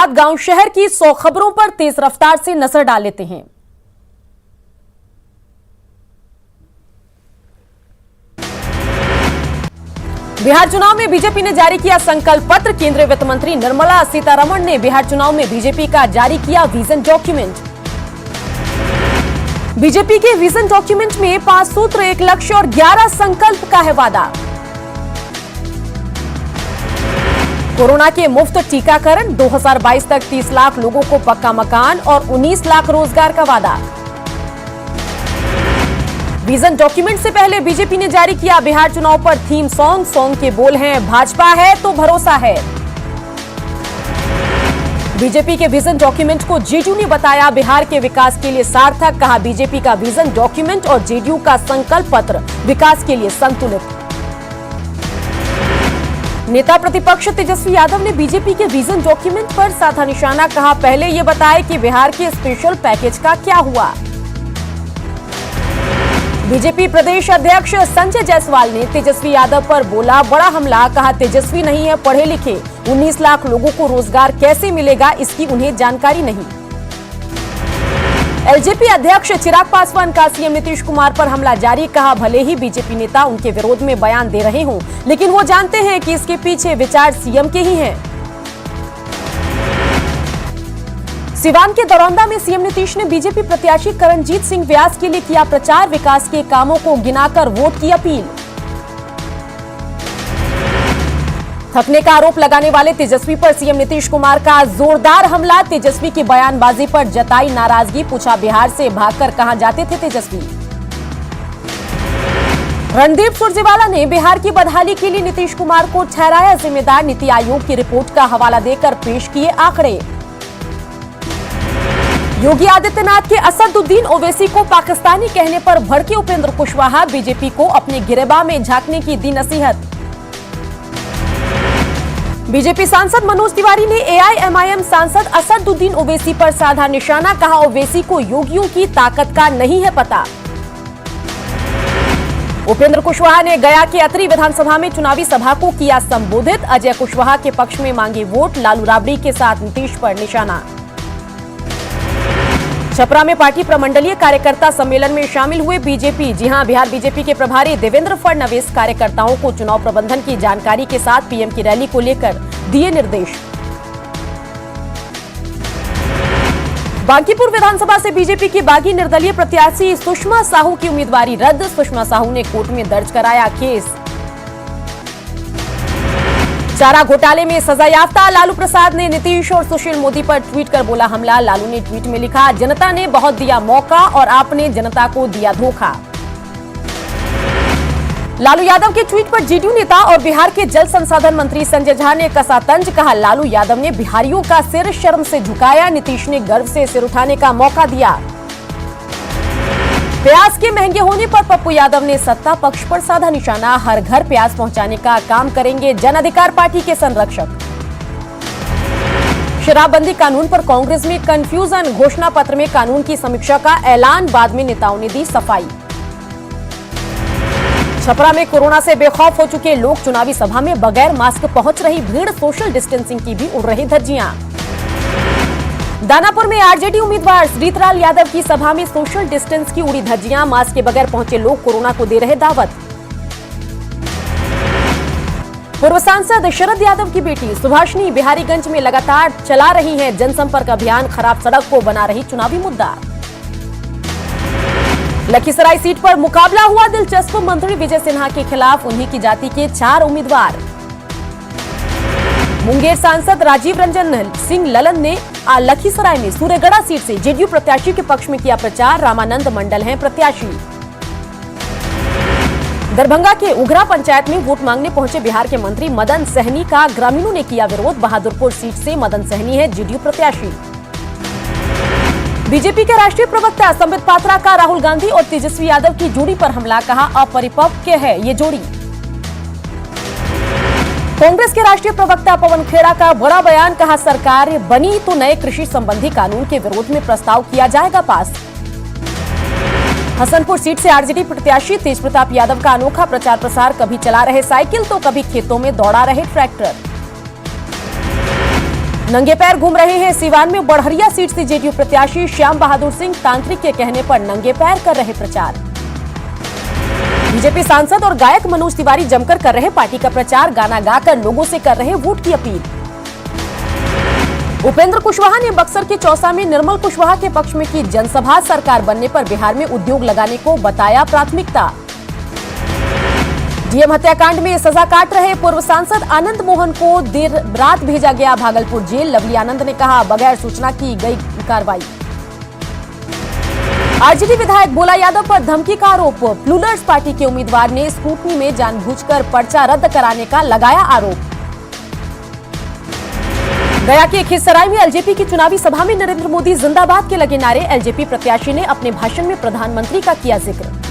बाद गांव शहर की 100 खबरों पर तेज रफ्तार से नजर डाल लेते हैं। बिहार चुनाव में बीजेपी ने जारी किया संकल्प पत्र। केंद्रीय वित्त मंत्री निर्मला सीतारमण ने बिहार चुनाव में बीजेपी का जारी किया विजन डॉक्यूमेंट। बीजेपी के विजन डॉक्यूमेंट में 5 सूत्र, 1 लक्ष्य और 11 संकल्प का है वादा। कोरोना के मुफ्त टीकाकरण, 2022 तक 30 लाख लोगों को पक्का मकान और 19 लाख रोजगार का वादा। विजन डॉक्यूमेंट से पहले बीजेपी ने जारी किया बिहार चुनाव पर थीम सॉन्ग। सॉन्ग के बोल हैं, भाजपा है तो भरोसा है। बीजेपी के विजन डॉक्यूमेंट को जेडीयू ने बताया बिहार के विकास के लिए सार्थक। कहा बीजेपी का विजन डॉक्यूमेंट और जेडीयू का संकल्प पत्र विकास के लिए संतुलित। नेता प्रतिपक्ष तेजस्वी यादव ने बीजेपी के विजन डॉक्यूमेंट पर साधा निशाना। कहा पहले ये बताएं कि बिहार के स्पेशल पैकेज का क्या हुआ। बीजेपी प्रदेश अध्यक्ष संजय जायसवाल ने तेजस्वी यादव पर बोला बड़ा हमला। कहा तेजस्वी नहीं है पढ़े लिखे, 19 लाख लोगों को रोजगार कैसे मिलेगा इसकी उन्हें जानकारी नहीं। एलजेपी अध्यक्ष चिराग पासवान का सीएम नीतीश कुमार पर हमला जारी। कहा भले ही बीजेपी नेता उनके विरोध में बयान दे रहे हों, लेकिन वो जानते हैं कि इसके पीछे विचार सीएम के ही हैं। सिवान के दरौंदा में सीएम नीतीश ने बीजेपी प्रत्याशी करणजीत सिंह व्यास के लिए किया प्रचार। विकास के कामों को गिनाकर वोट की अपील। थकने का आरोप लगाने वाले तेजस्वी पर सीएम नीतीश कुमार का जोरदार हमला। तेजस्वी की बयानबाजी पर जताई नाराजगी। पूछा बिहार से भागकर कहां जाते थे तेजस्वी। रणदीप सुरजेवाला ने बिहार की बदहाली के लिए नीतीश कुमार को ठहराया जिम्मेदार। नीति आयोग की रिपोर्ट का हवाला देकर पेश किए आंकड़े। योगी आदित्यनाथ के असदुद्दीन ओवैसी को पाकिस्तानी कहने पर भड़के उपेंद्र कुशवाहा। बीजेपी को अपने गिरेबान में झांकने की दी नसीहत। बीजेपी सांसद मनोज तिवारी ने एआईएमआईएम सांसद असदुद्दीन ओवैसी पर साधा निशाना। कहा ओवैसी को योगियों की ताकत का नहीं है पता। उपेंद्र कुशवाहा ने गया के अतरी विधानसभा में चुनावी सभा को किया संबोधित। अजय कुशवाहा के पक्ष में मांगे वोट। लालू राबड़ी के साथ नीतीश पर निशाना। छपरा में पार्टी प्रमंडलीय कार्यकर्ता सम्मेलन में शामिल हुए बीजेपी। जी हां, बिहार बीजेपी के प्रभारी देवेंद्र फडणवीस कार्यकर्ताओं को चुनाव प्रबंधन की जानकारी के साथ पीएम की रैली को लेकर दिए निर्देश। बांकीपुर विधानसभा से बीजेपी की बागी निर्दलीय प्रत्याशी सुषमा साहू की उम्मीदवारी रद्द। सुषमा साहू ने कोर्ट में दर्ज कराया केस। चारा घोटाले में सजायाफ्ता लालू प्रसाद ने नीतीश और सुशील मोदी पर ट्वीट कर बोला हमला। लालू ने ट्वीट में लिखा जनता ने बहुत दिया मौका और आपने जनता को दिया धोखा। लालू यादव के ट्वीट पर जेडीयू नेता और बिहार के जल संसाधन मंत्री संजय झा ने कसा तंज। कहा लालू यादव ने बिहारियों का सिर शर्म से झुकाया। नीतीश ने गर्व से सिर उठाने का मौका दिया। प्याज के महंगे होने पर पप्पू यादव ने सत्ता पक्ष पर साधा निशाना। हर घर प्याज पहुंचाने का काम करेंगे जन अधिकार पार्टी के संरक्षक। शराबबंदी कानून पर कांग्रेस में कंफ्यूजन। घोषणा पत्र में कानून की समीक्षा का ऐलान, बाद में नेताओं ने दी सफाई। छपरा में कोरोना से बेखौफ हो चुके लोग चुनावी सभा में बगैर मास्क पहुंच रही भीड़। सोशल डिस्टेंसिंग की भी उड़ रही धज्जियां। दानापुर में आरजेडी उम्मीदवार श्रीतलाल यादव की सभा में सोशल डिस्टेंस की उड़ी धज्जियां। मास्क के बगैर पहुंचे लोग कोरोना को दे रहे दावत। पूर्व सांसद शरद यादव की बेटी सुभाषिनी बिहारीगंज में लगातार चला रही हैं जनसंपर्क अभियान। खराब सड़क को बना रही चुनावी मुद्दा। लखीसराय सीट पर मुकाबला हुआ दिलचस्प। मंत्री विजय सिन्हा के खिलाफ उन्हीं की जाति के 4 उम्मीदवार। मुंगेर सांसद राजीव रंजन सिंह ललन ने लखीसराय में सूर्यगढ़ा सीट से जेडीयू प्रत्याशी के पक्ष में किया प्रचार। रामानंद मंडल हैं प्रत्याशी। दरभंगा के उघरा पंचायत में वोट मांगने पहुंचे बिहार के मंत्री मदन सहनी का ग्रामीणों ने किया विरोध। बहादुरपुर सीट से मदन सहनी है जेडीयू प्रत्याशी। बीजेपी के राष्ट्रीय प्रवक्ता संबित पात्रा का राहुल गांधी और तेजस्वी यादव की जोड़ी पर हमला। कहा अपरिपक्व है ये जोड़ी। कांग्रेस के राष्ट्रीय प्रवक्ता पवन खेड़ा का बड़ा बयान। कहा सरकार बनी तो नए कृषि संबंधी कानून के विरोध में प्रस्ताव किया जाएगा पास। हसनपुर सीट से आरजेडी प्रत्याशी तेज प्रताप यादव का अनोखा प्रचार प्रसार। कभी चला रहे साइकिल तो कभी खेतों में दौड़ा रहे ट्रैक्टर। नंगे पैर घूम रहे हैं सीवान में बड़हरिया सीट से जेडीयू प्रत्याशी श्याम बहादुर सिंह। तांत्रिक के कहने पर नंगे पैर कर रहे प्रचार। बीजेपी सांसद और गायक मनोज तिवारी जमकर कर रहे पार्टी का प्रचार। गाना गाकर लोगों से कर रहे वोट की अपील। उपेंद्र कुशवाहा ने बक्सर के चौसा में निर्मल कुशवाहा के पक्ष में की जनसभा। सरकार बनने पर बिहार में उद्योग लगाने को बताया प्राथमिकता। डीएम हत्याकांड में सजा काट रहे पूर्व सांसद आनंद मोहन को देर रात भेजा गया भागलपुर जेल। लवली आनंद ने कहा, बगैर सूचना की गई कार्रवाई। आरजेडी विधायक भोला यादव पर धमकी का आरोप। प्लूलर्स पार्टी के उम्मीदवार ने स्कूटनी में जानबूझकर पर्चा रद्द कराने का लगाया आरोप। गया के खिसराय में एलजेपी की चुनावी सभा में नरेंद्र मोदी जिंदाबाद के लगे नारे। एलजेपी प्रत्याशी ने अपने भाषण में प्रधानमंत्री का किया जिक्र।